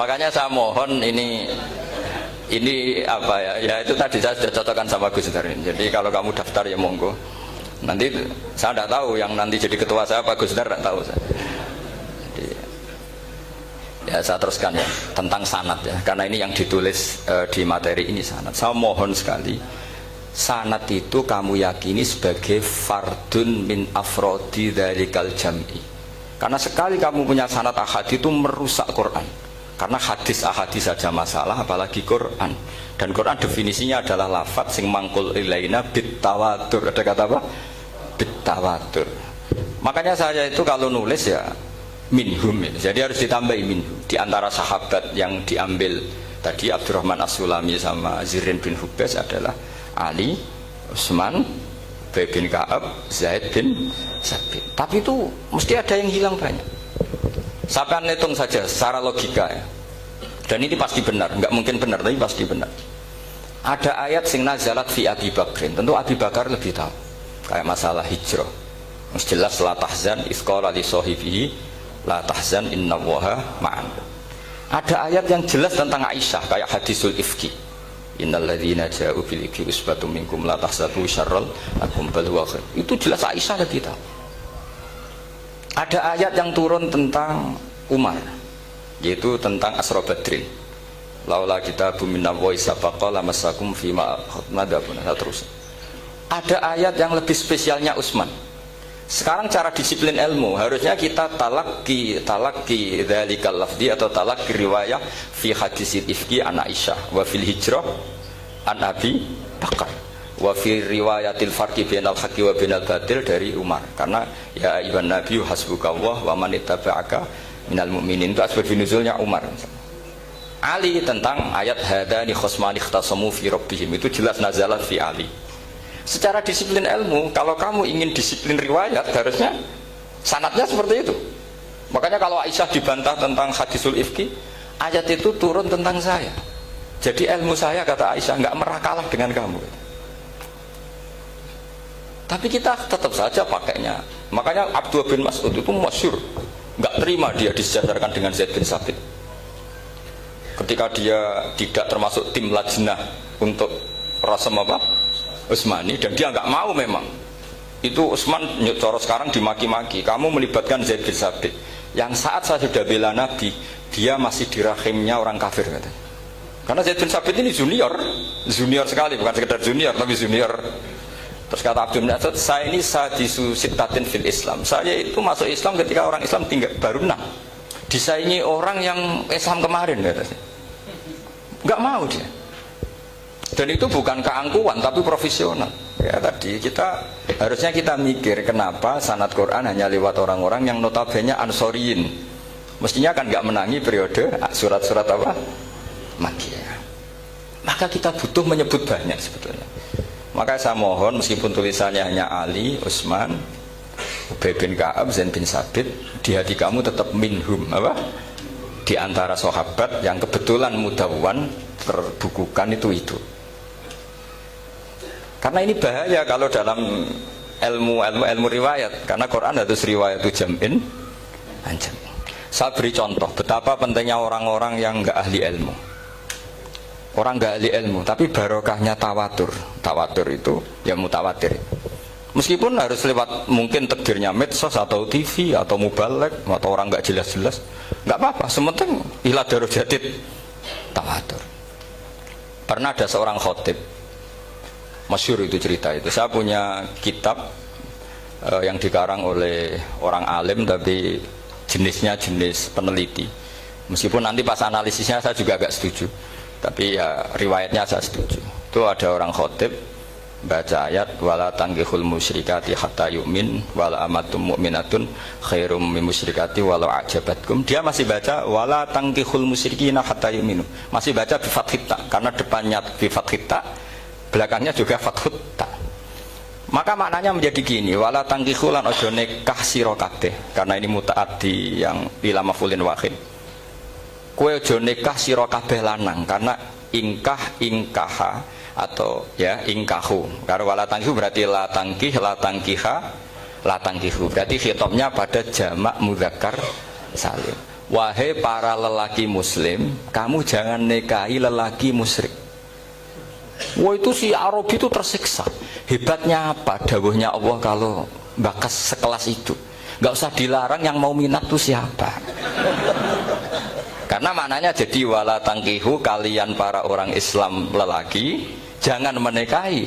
Makanya saya mohon ini apa ya? Ya itu tadi saya sudah cocokkan sama Gus Dar ini. Jadi kalau kamu daftar ya monggo. Nanti saya tidak tahu yang nanti jadi ketua saya Pak Gus Dar, tidak tahu saya. Jadi, ya saya teruskan ya tentang sanad ya, karena ini yang ditulis di materi ini sanad. Saya mohon sekali, sanad itu kamu yakini sebagai fardun min afrodi dzalikal jam'i. Karena sekali kamu punya sanad ahad itu merusak Quran. Karena hadis ahadis saja masalah, apalagi Quran. Dan Quran definisinya adalah lafadz sing mangkul ilaina bit tawatur. Ada kata apa? Bit tawatur. Makanya saya itu kalau nulis ya minhum ya. Jadi harus ditambahi minhum. Di antara sahabat yang diambil tadi Abdurrahman As-Sulami sama Zirin bin Hubes adalah Ali, Utsman, Ubay bin Ka'ab, Zaid bin Sabit. Tapi itu mesti ada yang hilang banyak. Sampai hitung saja secara logika ya. Dan ini pasti benar, nggak mungkin benar tapi pasti benar. Ada ayat sing nazalat fi Abi Bakrin. Tentu Abi Bakar lebih tahu. Kayak masalah hijrah. Mas jelas la tahzan isqala li sahibihi la tahzan innallaha ma'an. Ada ayat yang jelas tentang Aisyah kayak hadisul ifki. Innalladzina ja'u bil ifki usbatum minkum la tahsatu syarral lakum bal huwa khair. Itu jelas Aisyah lebih tahu. Ada ayat yang turun tentang Umar, yaitu tentang Asra Badrin. Laula kitabun minallah sabaqa lamassakum fima madabun terus. Ada ayat yang lebih spesialnya Utsman. Sekarang cara disiplin ilmu harusnya kita talaqi dzalikal lafzi atau talaqi riwayah fi hadisil ifki an Aisyah wa fil hijrah an Abi Bakar wa fi riwayatil farqi bainal haqqi wa bainal batil dari Umar. Karena ya ayyuhan nabiyyu hasbukallah wa man ittaba'aka minal mu'minin, itu asbab nuzulnya Umar. Ali tentang ayat hadani khosmani ikhtasamu fi rabbihim, itu jelas nazalat fi Ali. Secara disiplin ilmu, kalau kamu ingin disiplin riwayat harusnya sanadnya seperti itu. Makanya kalau Aisyah dibantah tentang hadisul ifki, ayat itu turun tentang saya. Jadi ilmu saya, kata Aisyah, nggak merah kalah dengan kamu. Tapi kita tetap saja pakainya. Makanya Abdullah bin Mas'ud itu masyhur, nggak terima dia disejajarkan dengan Zaid bin Sabit. Ketika dia tidak termasuk tim lajnah untuk rasam apa? Utsmani, dan dia nggak mau memang. Itu Utsman coro sekarang dimaki-maki, kamu melibatkan Zaid bin Sabit. Yang saat saya sudah bela Nabi, dia masih di rahimnya orang kafir katanya. Karena Zaid bin Sabit ini junior sekali, bukan sekedar junior tapi junior. Terus kata Abdul Nasir, saya ini sadisu sittatin fil Islam. Saya itu masuk Islam ketika orang Islam tinggal baru 6. Disaingi orang yang Islam kemarin katanya. Nggak mau dia. Dan itu bukan keangkuhan tapi profesional. Ya tadi harusnya kita mikir kenapa sanad Quran hanya lewat orang-orang yang notabene ansoriyin. Mestinya kan nggak menangi periode surat-surat apa? Makkiyah. Maka kita butuh menyebut banyak sebetulnya. Maka saya mohon meskipun tulisannya hanya Ali, Utsman, Ubay bin Ka'ab, Zaid bin Sabit, di hati kamu tetap minhum apa? Di antara sahabat yang kebetulan mudawwan terbukukan itu. Karena ini bahaya kalau dalam ilmu riwayat, karena Quran harus riwayat itu jam'in anjam. Saya beri contoh betapa pentingnya orang-orang yang enggak ahli ilmu. Orang enggak ahli ilmu tapi barokahnya tawatur. Tawatur itu ya mutawatir. Meskipun harus lewat mungkin takdirnya medsos atau TV atau mubalek atau orang enggak jelas-jelas, enggak apa-apa, sementing ila darujatid tawatur. Pernah ada seorang khotib, masyhur itu cerita itu. Saya punya kitab yang dikarang oleh orang alim tapi jenisnya jenis peneliti. Meskipun nanti pas analisisnya saya juga agak setuju, tapi ya riwayatnya saya setuju. Itu ada orang khotib baca ayat wala tangkihul musyrikati hatta yu'min wala amatum mu'minatun khairum min musyrikati walau ajabatkum. Dia masih baca wala tangkihul musyrikina hatta yu'minu. Masih baca bi fathita karena depannya bi fathita, belakangnya juga fathut ta. Maka maknanya menjadi gini, wala tangkihu lan ojo nikah sira kabeh, karena ini mutaaddi yang ila maf'ulin wahid. Kowe ojo nikah sira kabeh lanang, karena ingkaha atau ya ingkahu. Karena wala tangkihu berarti la tangkiha la tangkihu. Berarti khitabnya pada jamak mudzakkar salim. wahai para lelaki muslim, kamu jangan nikahi lelaki musyrik. Wah, itu si Arabi itu tersiksa. Hebatnya apa dawuhnya Allah kalau bakas sekelas itu? Nggak usah dilarang, yang mau minat tuh siapa? Karena maknanya jadi wala tangkihu, kalian para orang Islam lelaki jangan menikahi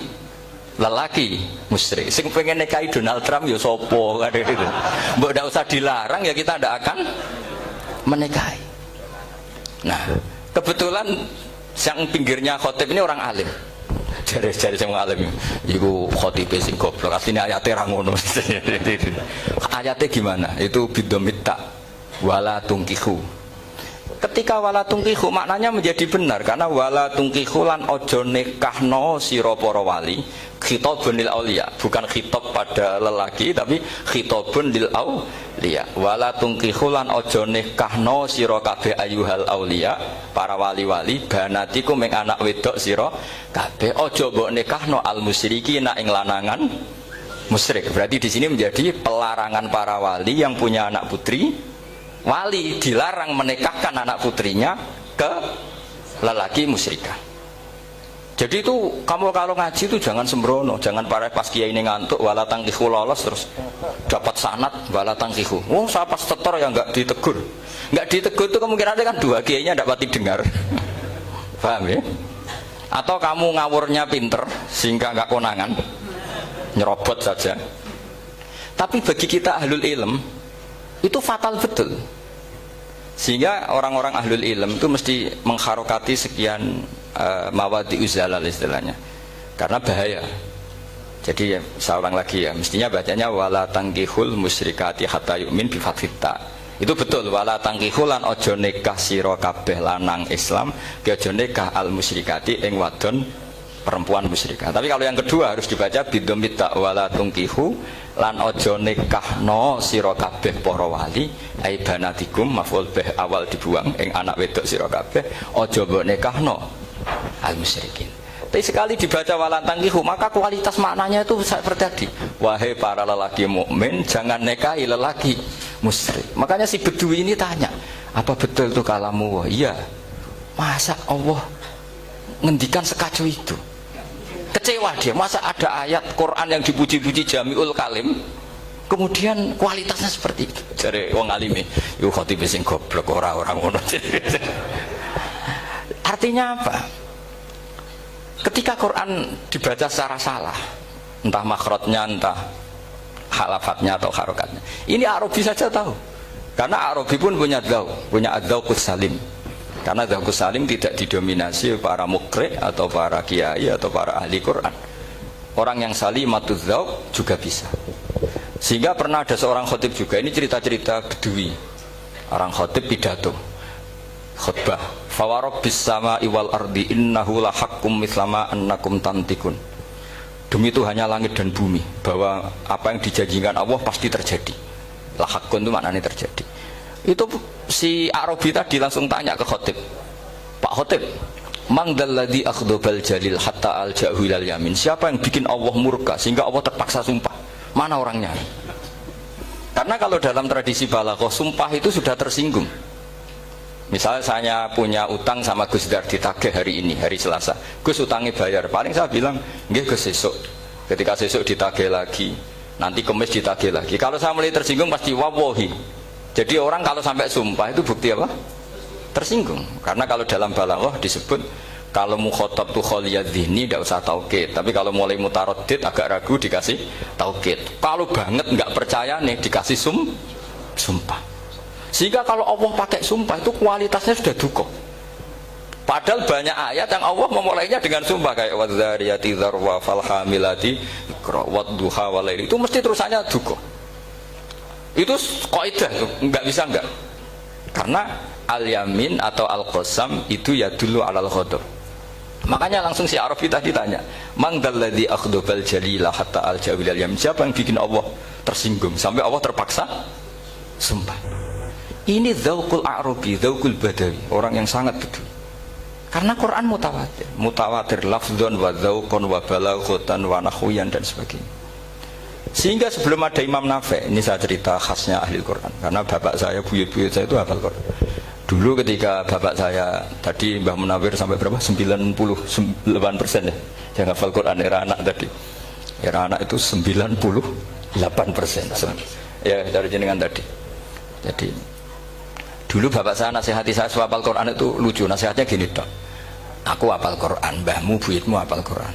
lelaki musyrik. Sing pengen nikahi Donald Trump ya sopo kan gitu. Mbok ndak usah dilarang ya kita ndak akan menikahi. Nah, kebetulan yang pinggirnya khotib ini orang alim. Jari-jari sing alim iku khotibe sing goblok. Asline ayate ra ngono. Ayate gimana? Itu bidomita wala tungkihu. Ketika wala tungkihu maknanya menjadi benar, karena wala tungkihu lan ojo nikahno sira para wali, khitabun lil auliya, bukan khitab pada lelaki tapi khitabun lil auliya. Wala tungkihu lan ojo nikahno sira kabeh ayuhal auliya, para wali-wali, banatiku ming anak wedok sira kabeh, ojo mbok nikahno al musyriki ing lanangan musyrik. Berarti di sini menjadi pelarangan para wali yang punya anak putri. Wali dilarang menikahkan anak putrinya ke lelaki musyrikah. Jadi itu kamu kalau ngaji itu jangan sembrono, jangan pas kiai ini ngantuk wala tangkihu lolos terus dapat sanad wala tangkihu. Oh, saya pas setor ya nggak ditegur. Nggak ditegur itu kemungkinan ada kan dua kiainya nggak pati dengar. Paham ya? Atau kamu ngawurnya pinter sehingga nggak konangan, nyerobot saja. Tapi bagi kita ahlul ilm itu fatal betul, sehingga orang-orang ahlul ilm itu mesti mengharokati sekian mawadi uzalal istilahnya, karena bahaya. Jadi saya ulang lagi ya, mestinya bacanya wala tangkihul musyrikati hatta yu'min bi fathita. Itu betul, wala tangkihul lan ojo nikah sira kabeh lanang Islam ke ojo nikah al musyrikati ing wadon perempuan musyrikah. Tapi kalau yang kedua harus dibaca bidomita wala tungkihu lan ojo nikahno sira kabeh para wali ai banatikum maf'ul bih awal dibuang ing anak wedok sira kabeh ojo mbok nikahno al musyrikin. Tapi sekali dibaca wala tangkihu maka kualitas maknanya itu terjadi. Wahai para lelaki mukmin jangan nikahi lelaki musyrik. Makanya si Bedui ini tanya, apa betul itu kalamu? Iya. Masa Allah ngendikan sekacau itu? Kecewa dia, masa ada ayat Quran yang dipuji-puji Jamiul Kalim kemudian kualitasnya seperti itu. Jare wong alime yo khotib sing goblok ora-ora ngono. Artinya apa? Ketika Quran dibaca secara salah, entah makhrajnya, entah halafatnya atau harokatnya, ini Arabi saja tahu, karena Arabi pun punya adzauqus salim. Karena dzauqus salim tidak didominasi para mukri atau para kiai atau para ahli Quran. Orang yang salimatuz dzauq juga bisa. Sehingga pernah ada seorang khotib juga, ini cerita-cerita Bedui. Orang khotib pidato khutbah, fawarabbis samaa'i wal ardi innahu lahaqqum mislama annakum tantikun. Demi Tuhannya langit dan bumi, bahwa apa yang dijanjikan Allah pasti terjadi. Lahaqqun itu maknanya terjadi. Itu si Arabi tadi langsung tanya ke khotib, Pak khotib, mangdalladzi akhdobal jalil hatta al-ja'hu ilal yamin, siapa yang bikin Allah murka sehingga Allah terpaksa sumpah? Mana orangnya? Karena kalau dalam tradisi balaghah sumpah itu sudah tersinggung. Misalnya saya punya utang sama Gus Dar ditagih hari ini, hari Selasa, Gus utangnya bayar, paling saya bilang nggih Gus sesuk. Ketika sesuk ditagih lagi, nanti Kamis ditagih lagi. Kalau saya mulai tersinggung pasti wawahi. Jadi orang kalau sampai sumpah itu bukti apa? Tersinggung. Karena kalau dalam balaghah disebut kalau mukhatab tuh khaliyad dzihni tidak usah taukid, tapi kalau mulai mutaraddid agak ragu dikasih taukid. Kalau banget nggak percaya nih dikasih sumpah. Sehingga kalau Allah pakai sumpah itu kualitasnya sudah duka. Padahal banyak ayat yang Allah memulainya dengan sumpah kayak wadzariyati dzarwa falhamilati iqra wadduha walaili, itu mesti terusannya duka. Itu kaidah tuh, nggak bisa nggak. Karena al-yamin atau al-qasam itu ya dulu alal ghadab. Makanya langsung si Arabi tadi tanya, mangdalladzi akhdobal jalila hatta al-jawil al-yamin, siapa yang bikin Allah tersinggung sampai Allah terpaksa sumpah? Ini dzauqul Arabi, dzauqul Badawi, orang yang sangat betul. Karena Quran mutawatir lafdzon wa dzauqon wa balaghatan wa nahwiyan dan sebagainya. Sehingga sebelum ada Imam Nafi, ini saya cerita khasnya ahli Quran, karena bapak saya, buyut-buyut saya itu hafal Quran. Dulu ketika bapak saya tadi Mbah Munawir sampai berapa? 98% ya. Yang hafal Quran era anak tadi. Era anak itu 98%. Ya dari jenengan tadi. Jadi dulu bapak saya nasihati saya hafal Quran itu lucu. Nasihatnya gini dok. Aku hafal Quran, mbahmu buyutmu hafal Quran.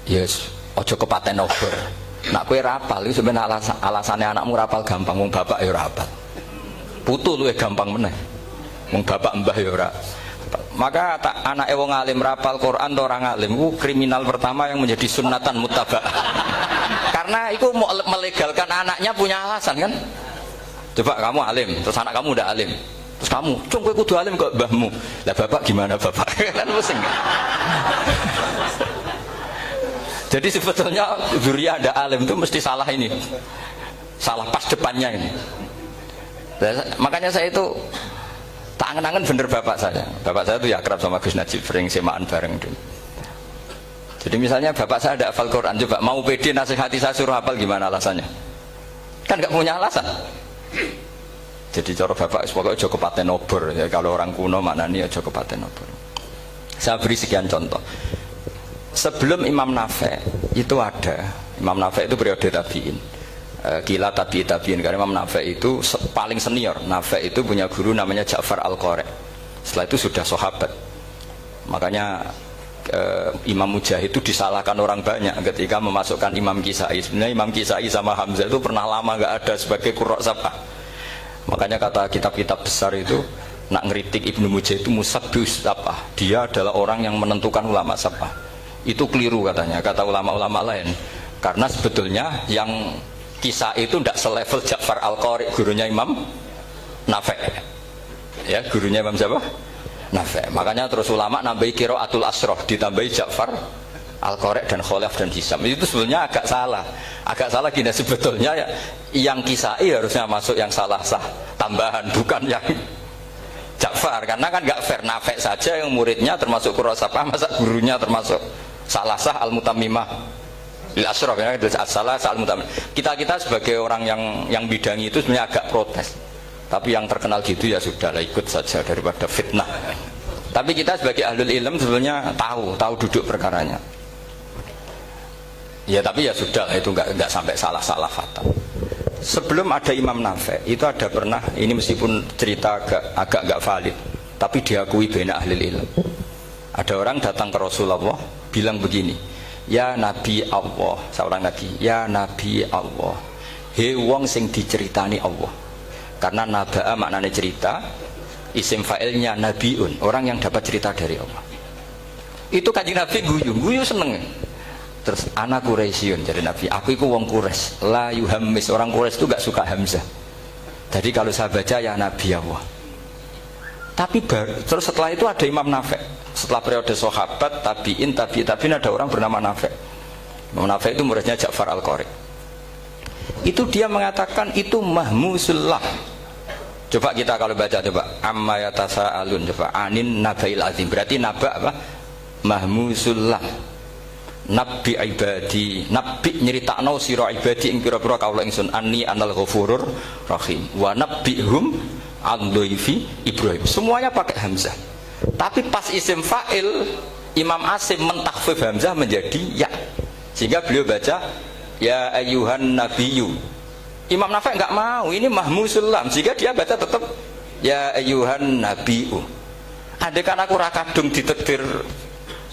Yes, ojo kepaten obor. Nak kowe rapal itu sebenarnya alasannya anakmu rapal gampang, wong bapak ya rapal. Putu luwih gampang meneh. Wong bapak mbah ya ora. Maka anake wong alim rapal Quran atau orang alim itu kriminal pertama yang menjadi sunnatan muttaba. Karena itu melegalkan anaknya punya alasan kan. Coba kamu alim, terus anak kamu udah alim. Terus kamu, cung kowe kudu alim kok mbahmu. Lah bapak gimana bapak? Kan pusing. Jadi sebetulnya zuriya ada alim itu mesti salah ini. Salah pas depannya ini. Makanya saya itu tak angen-angen bener bapak saya. Bapak saya itu ya akrab sama Gus Najib, sering semaan bareng dulu. Jadi misalnya bapak saya ada hafal Quran, coba mau pede nasihati saya suruh hafal gimana alasannya? Kan nggak punya alasan. Jadi cara bapak pokoknya ojo kepaten obor. Ya, kalau orang kuno maknanya ojo kepaten obor. Saya beri sekian contoh. Sebelum Imam Nafi itu ada, Imam Nafi itu periode tabi'in. Kila tabi'in, karena Imam Nafi itu paling senior. Nafi itu punya guru namanya Ja'far Al-Qari. Setelah itu sudah sahabat. Makanya Imam Mujahid itu disalahkan orang banyak ketika memasukkan Imam Kisai. Sebenarnya Imam Kisai sama Hamzah itu pernah lama nggak ada sebagai qurra sab'ah. Makanya kata kitab-kitab besar itu nak ngeritik Ibnu Mujahid itu musabbius sab'ah. Dia adalah orang yang menentukan ulama sab'ah. Itu keliru katanya, kata ulama-ulama lain. Karena sebetulnya yang Kisah itu tidak selevel Ja'far Al-Qari, gurunya Imam Nafi. Ya, gurunya Imam siapa? Nafi. Makanya terus ulama nambahi qiraatul asroh, ditambahi Ja'far Al-Qari dan Khalaf dan Hisam. Itu sebenarnya agak salah. Agak salah gini, sebetulnya ya, yang Kisah harusnya masuk yang salah sah tambahan, bukan yang Ja'far. Karena kan nggak fair, Nafi saja yang muridnya termasuk qurra sab'ah, masa gurunya termasuk salah sah al-mutammimah lil asyraf ya, salah sah al-mutammimah. Kita sebagai orang yang bidangi itu sebenarnya agak protes. Tapi yang terkenal gitu ya sudahlah, ikut saja daripada fitnah. Tapi kita sebagai ahlul ilm sebenarnya tahu duduk perkaranya. Ya tapi ya sudah, itu nggak sampai salah fatal. Sebelum ada Imam Nafi itu ada pernah, ini meskipun cerita agak nggak valid, tapi diakui baina ahlul ilm. Ada orang datang ke Rasulullah bilang begini, ya Nabi Allah, seorang Nabi, ya Nabi Allah, he wong sing diceritani Allah. Karena naba'a maknanya cerita, isim fa'ilnya nabiun, orang yang dapat cerita dari Allah. Itu Kanjeng Nabi guyu seneng. Terus anak Quraisyun, jadi Nabi, aku itu wong Quraisy, la yuhammis, orang Quraisy itu gak suka hamzah. Jadi kalau saya baca ya Nabi Allah. Tapi terus setelah itu ada Imam Nafi. Setelah periode sahabat, tabi'in ada orang bernama Nafi. Imam Nafi itu muridnya Ja'far Al-Qari. Itu dia mengatakan itu mahmusullah. Coba kita kalau baca coba amma yatasaalun, coba anin nabail azim. Berarti naba apa? Mahmusullah. Nabi ibadi, nabi nyeritakno sira ibadi ing pira-pira kawula ingsun anni anal ghafurur rahim wa nabbihum an dhaifi Ibrahim. Semuanya pakai hamzah. Tapi pas isim fa'il Imam Asim mentakhfif hamzah menjadi ya. Sehingga beliau baca ya ayyuhan nabiyyu. Imam Nafi enggak mau, ini mahmusul lam. Sehingga dia baca tetap ya ayyuhan nabiyyu. Andai kan aku ra kadung ditakdir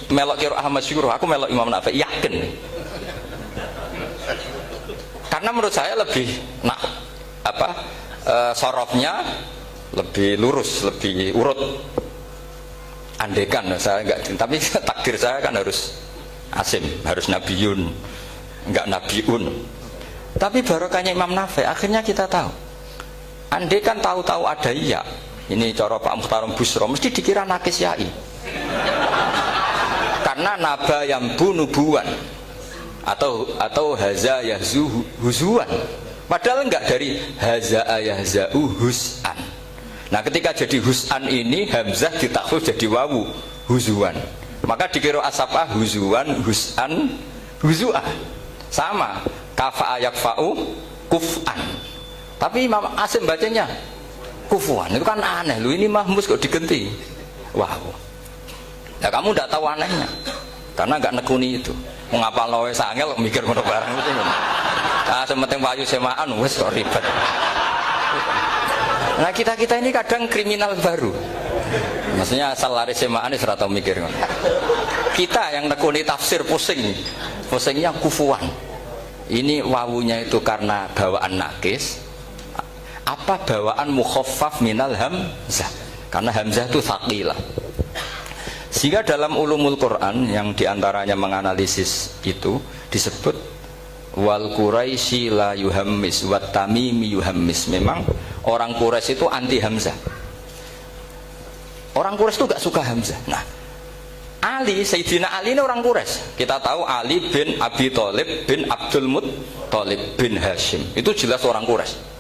melok qiraah masyhur, aku melok Imam Nafi, yakin. Karena menurut saya lebih sorofnya lebih lurus, lebih urut. Andekan saya enggak, tapi takdir saya kan harus Asim, harus Nabiyun, enggak Nabiun. Tapi barokahnya Imam Nafi, akhirnya kita tahu. Andekan tahu-tahu ada iya, ini cara Pak Mukhtarom Busro, mesti dikira nakis yai. Karena naba yang bunubuan atau haza yahzu huzuan. Padahal enggak, dari haza yahza'u hus'an. Nah ketika jadi hus'an ini hamzah ditakhfif jadi wawu huzuan. Maka dikira asapah huzuan hus'an huzu'ah. Sama. kafa yakfa'u kuf'an. Tapi Imam Asim bacanya kufuan. Itu kan aneh. Lu ini mahmus kok digenti. Wow. Ya kamu tidak tahu anehnya. Karena nggak nekuni itu. Mengapa loe sangel mikir ngono barang itu. Ah sementing payu semaan wis kok ribet. Nah kita ini kadang kriminal baru. Maksudnya asal lari semaan wis ora tau mikir ngono. Kita yang nekuni tafsir pusingnya kufuan. Ini wawunya itu karena bawaan nakis. Apa bawaan mukhaffaf minal hamzah? Karena hamzah itu tsaqilah. Sehingga dalam ulumul Quran yang diantaranya menganalisis itu disebut wal Quraisy la yuhammis wat tamimi yuhammis. Memang orang Quraisy itu anti hamzah. Orang Quraisy itu gak suka hamzah. Nah, Ali, Sayyidina Ali ini orang Quraisy. Kita tahu Ali bin Abi Thalib bin Abdul Muttalib bin Hashim. Itu jelas orang Quraisy.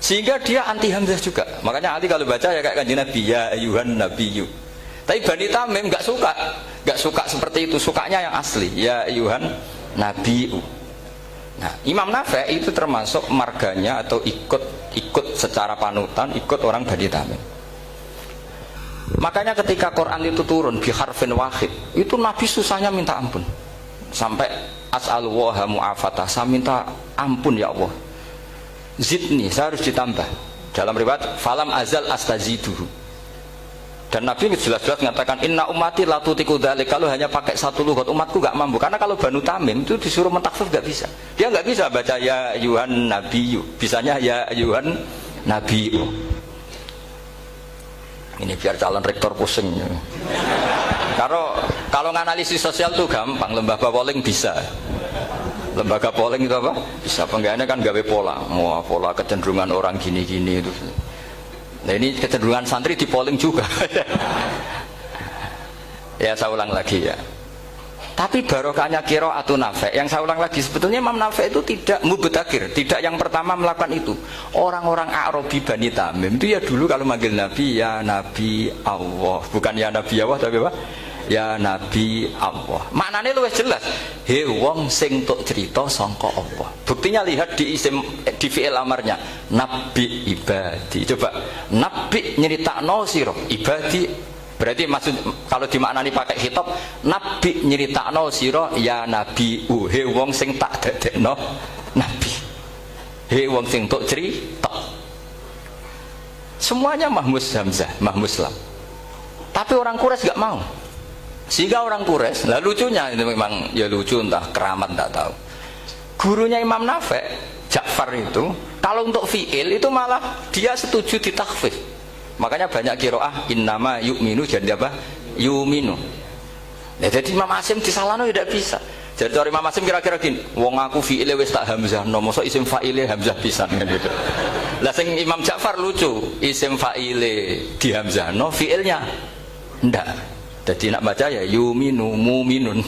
Sehingga dia anti hamzah juga. Makanya Ali kalau baca ya kayak kanjeng Nabi ya ayuhan nabiyyu. Tapi Bani Tamim nggak suka seperti itu. Sukanya yang asli ya ayuhan nabiyyu. Nah, Imam Nafi' itu termasuk marganya atau ikut secara panutan ikut orang Bani Tamim. Makanya ketika Quran itu turun bi harfin wahid, itu Nabi susahnya minta ampun. Sampai as'alullaha mu'afatah, saya minta ampun ya Allah. Zidni, saya harus ditambah. Dalam riwayat falam azal astaziduhu. Dan Nabi jelas-jelas mengatakan inna ummati la tutiku dzalik. Kalau hanya pakai satu lughat umatku enggak mampu. Karena kalau Banu Tamim itu disuruh mentakhfif enggak bisa. Dia enggak bisa baca ya ayuhan nabiyyu. Bisanya ya ayuhan nabiyyu. Ini biar calon rektor pusing. Kalau nganalisis sosial tuh gampang, lembaga polling bisa. Lembaga polling itu apa? Bisa penggawaannya kan gawe pola. Wah, pola kecenderungan orang gini-gini itu. Nah ini kecenderungan santri di polling juga. Ya saya ulang lagi ya. Tapi barokahnya qiraatun Nafi'. Yang saya ulang lagi sebetulnya Imam Nafi' itu tidak mubtadhir, tidak yang pertama melakukan itu. Orang-orang Arabi Bani Tamim itu ya dulu kalau manggil Nabi ya Nabi Allah, bukan ya Nabi Allah tapi apa? Ya Nabi Allah. Maknanya luwih jelas. He wong sing tok cerita sangka Allah. Buktinya lihat di isim di fi'il amarnya. Nabi ibadi. Coba nabi nyeritakno sira ibadi. Berarti maksud kalau dimaknani pakai khitab nabi nyeritakno sira ya Nabi. He wong sing tak dadekno nabi. He wong sing tok cerita. Semuanya mahmus hamzah, mahmus lam. Tapi orang Quraisy enggak mau. Sehingga orang Quraisy, lah lucunya itu memang ya lucu entah keramat tak tahu. Gurunya Imam Nafi' Ja'far itu kalau untuk fi'il itu malah dia setuju ditakhfif. Makanya banyak qiraah innama yu'minu jadi apa? Yu'minu. Nah, jadi Imam Asim disalahno tidak bisa. Jadi orang Imam Asim kira-kira gini, wong aku fi'ile wis tak hamzah, no mosok isim fa'ile hamzah pisan kan gitu. Lah sing Imam Ja'far lucu, isim fa'ile di hamzah, no fi'ilnya ndak. Jadi nak baca ya yuminu muminun.